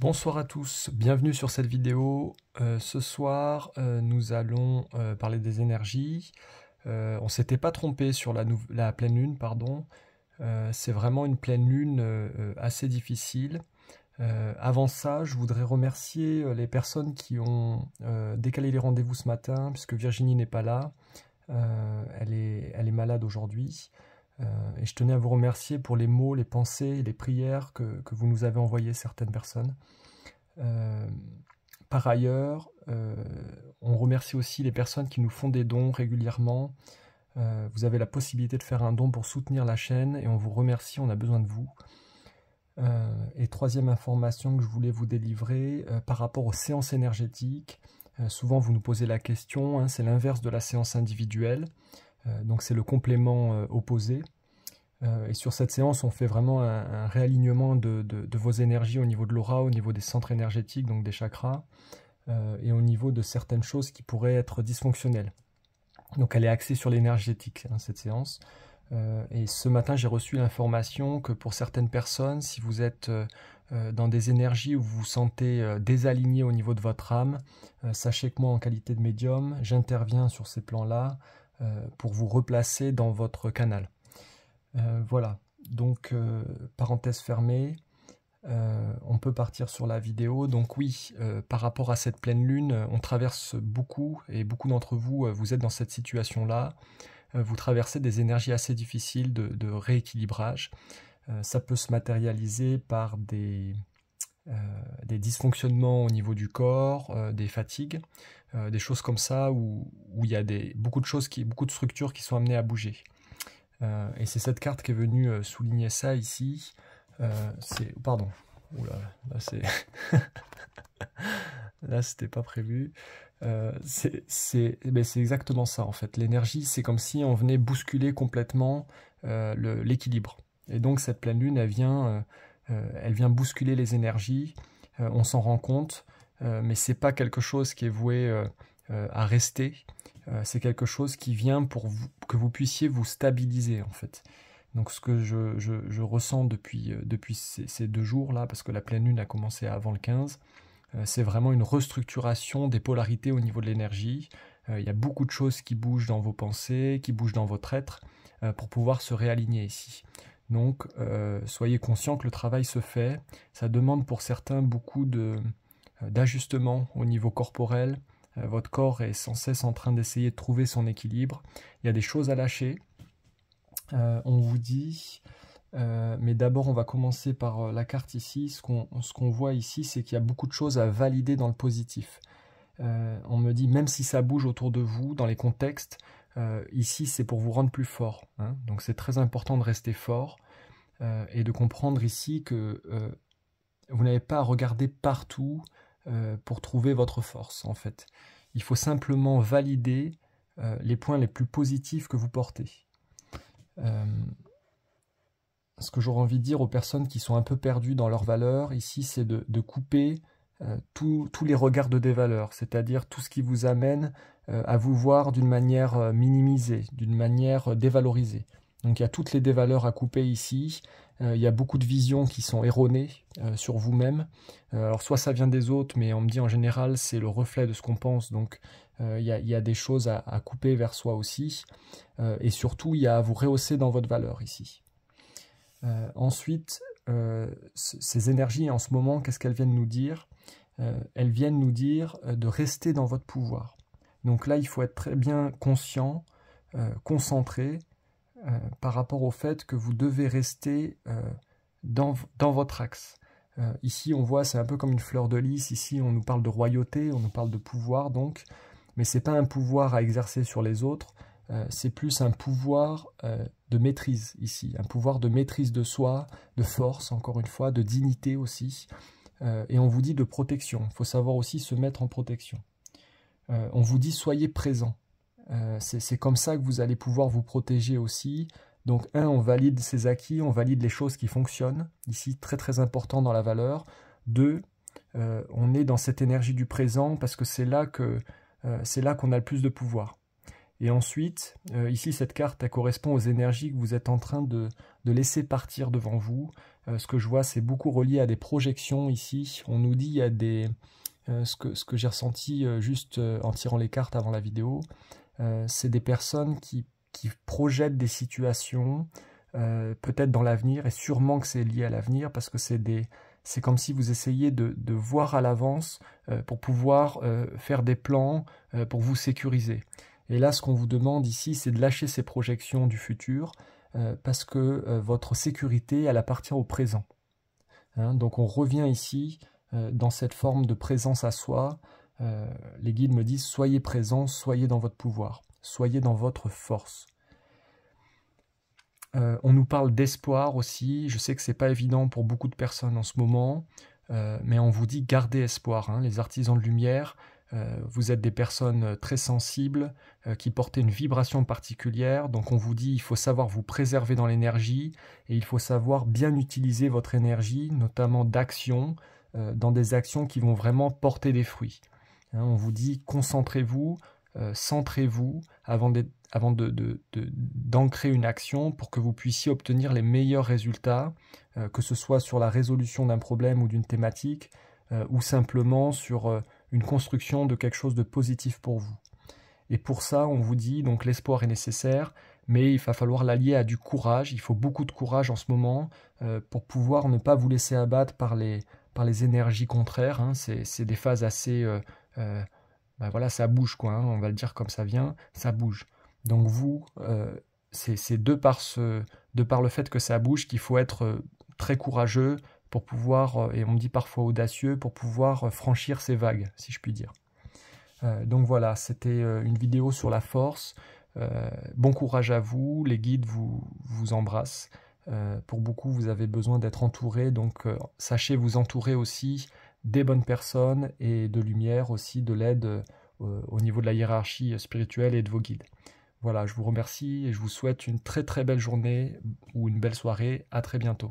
Bonsoir à tous, bienvenue sur cette vidéo. Ce soir, nous allons parler des énergies. On s'était pas trompé sur la pleine lune, pardon. C'est vraiment une pleine lune assez difficile. Avant ça, je voudrais remercier les personnes qui ont décalé les rendez-vous ce matin, puisque Virginie n'est pas là. Elle est malade aujourd'hui. Et je tenais à vous remercier pour les mots, les pensées, les prières que vous nous avez envoyées, certaines personnes. Par ailleurs, on remercie aussi les personnes qui nous font des dons régulièrement. Vous avez la possibilité de faire un don pour soutenir la chaîne et on vous remercie, on a besoin de vous. Et troisième information que je voulais vous délivrer, par rapport aux séances énergétiques, souvent vous nous posez la question, hein, c'est l'inverse de la séance individuelle, donc c'est le complément opposé. Et sur cette séance, on fait vraiment un réalignement de vos énergies au niveau de l'aura, au niveau des centres énergétiques, donc des chakras, et au niveau de certaines choses qui pourraient être dysfonctionnelles. Donc elle est axée sur l'énergétique, hein, cette séance. Et ce matin, j'ai reçu l'information que pour certaines personnes, si vous êtes dans des énergies où vous vous sentez désaligné au niveau de votre âme, sachez que moi, en qualité de médium, j'interviens sur ces plans-là pour vous replacer dans votre canal. Voilà, donc parenthèse fermée, on peut partir sur la vidéo. Donc oui, par rapport à cette pleine lune, on traverse beaucoup, et beaucoup d'entre vous, vous êtes dans cette situation-là. Vous traversez des énergies assez difficiles de rééquilibrage. Ça peut se matérialiser par des dysfonctionnements au niveau du corps, des fatigues, des choses comme ça, où il y a beaucoup de structures qui sont amenées à bouger. Et c'est cette carte qui est venue souligner ça ici. Pardon. Oula, là c'est... là c'était pas prévu. C'est exactement ça en fait. L'énergie, c'est comme si on venait bousculer complètement l'équilibre. Et donc cette pleine lune, elle vient bousculer les énergies. On s'en rend compte, mais c'est pas quelque chose qui est voué à rester. C'est quelque chose qui vient pour que vous puissiez vous stabiliser en fait. Donc ce que je ressens depuis ces 2 jours-là, parce que la pleine lune a commencé avant le 15, c'est vraiment une restructuration des polarités au niveau de l'énergie. Il y a beaucoup de choses qui bougent dans vos pensées, qui bougent dans votre être, pour pouvoir se réaligner ici. Donc soyez conscients que le travail se fait. Ça demande pour certains beaucoup d'ajustements au niveau corporel. Votre corps est sans cesse en train d'essayer de trouver son équilibre. Il y a des choses à lâcher. On vous dit, mais d'abord on va commencer par la carte ici. Ce qu'on voit ici, c'est qu'il y a beaucoup de choses à valider dans le positif. On me dit, même si ça bouge autour de vous, dans les contextes, ici c'est pour vous rendre plus fort. Hein. Donc c'est très important de rester fort et de comprendre ici que vous n'avez pas à regarder partout pour trouver votre force en fait. Il faut simplement valider les points les plus positifs que vous portez. Ce que j'aurais envie de dire aux personnes qui sont un peu perdues dans leurs valeurs, ici, c'est de couper tous les regards de dévaleur, c'est-à-dire tout ce qui vous amène à vous voir d'une manière minimisée, d'une manière dévalorisée. Donc il y a toutes les dévaleurs à couper ici. Il y a beaucoup de visions qui sont erronées sur vous-même. Alors soit ça vient des autres, mais on me dit en général c'est le reflet de ce qu'on pense. Donc il y a des choses à couper vers soi aussi. Et surtout il y a à vous rehausser dans votre valeur ici. Ensuite, ces énergies en ce moment, qu'est-ce qu'elles viennent nous dire? Elles viennent nous dire de rester dans votre pouvoir. Donc là il faut être très bien conscient, concentré, par rapport au fait que vous devez rester dans votre axe. Ici, on voit, c'est un peu comme une fleur de lys. Ici, on nous parle de royauté, on nous parle de pouvoir, donc. Mais ce n'est pas un pouvoir à exercer sur les autres, c'est plus un pouvoir de maîtrise, ici. Un pouvoir de maîtrise de soi, de force, encore une fois, de dignité aussi. Et on vous dit de protection. Il faut savoir aussi se mettre en protection. On vous dit, soyez présent. C'est comme ça que vous allez pouvoir vous protéger aussi. Donc on valide ses acquis, on valide les choses qui fonctionnent. Ici, très très important dans la valeur. 2, on est dans cette énergie du présent parce que c'est là qu'on a le plus de pouvoir. Et ensuite, ici, cette carte, elle correspond aux énergies que vous êtes en train de laisser partir devant vous. ce que je vois, c'est beaucoup relié à des projections ici. On nous dit, il y a des... ce que j'ai ressenti juste en tirant les cartes avant la vidéo, c'est des personnes qui projettent des situations, peut-être dans l'avenir, et sûrement que c'est lié à l'avenir, parce que c'est comme si vous essayiez de voir à l'avance pour pouvoir faire des plans pour vous sécuriser. Et là, ce qu'on vous demande ici, c'est de lâcher ces projections du futur, parce que votre sécurité, elle appartient au présent. Hein, donc on revient ici dans cette forme de présence à soi. Les guides me disent, soyez présents, soyez dans votre pouvoir, soyez dans votre force. On nous parle d'espoir aussi. Je sais que c'est pas évident pour beaucoup de personnes en ce moment, mais on vous dit gardez espoir. Hein. Les artisans de lumière, vous êtes des personnes très sensibles, qui portent une vibration particulière. Donc on vous dit il faut savoir vous préserver dans l'énergie et il faut savoir bien utiliser votre énergie, notamment d'action, dans des actions qui vont vraiment porter des fruits. Hein, on vous dit concentrez-vous, centrez-vous avant d'ancrer une action pour que vous puissiez obtenir les meilleurs résultats, que ce soit sur la résolution d'un problème ou d'une thématique, ou simplement sur une construction de quelque chose de positif pour vous. Et pour ça, on vous dit, donc l'espoir est nécessaire, mais il va falloir l'allier à du courage. Il faut beaucoup de courage en ce moment pour pouvoir ne pas vous laisser abattre par les énergies contraires. Hein. C'est des phases assez... ben voilà, ça bouge, quoi, hein, on va le dire comme ça vient, ça bouge. Donc vous, c'est de par le fait que ça bouge qu'il faut être très courageux pour pouvoir, et on me dit parfois audacieux, pour pouvoir franchir ces vagues, si je puis dire. Donc voilà, c'était une vidéo sur la force. Bon courage à vous, les guides vous embrassent. Pour beaucoup, vous avez besoin d'être entouré, donc sachez vous entourer aussi des bonnes personnes et de lumière, aussi de l'aide au niveau de la hiérarchie spirituelle et de vos guides. Voilà, je vous remercie et je vous souhaite une très très belle journée ou une belle soirée. À très bientôt.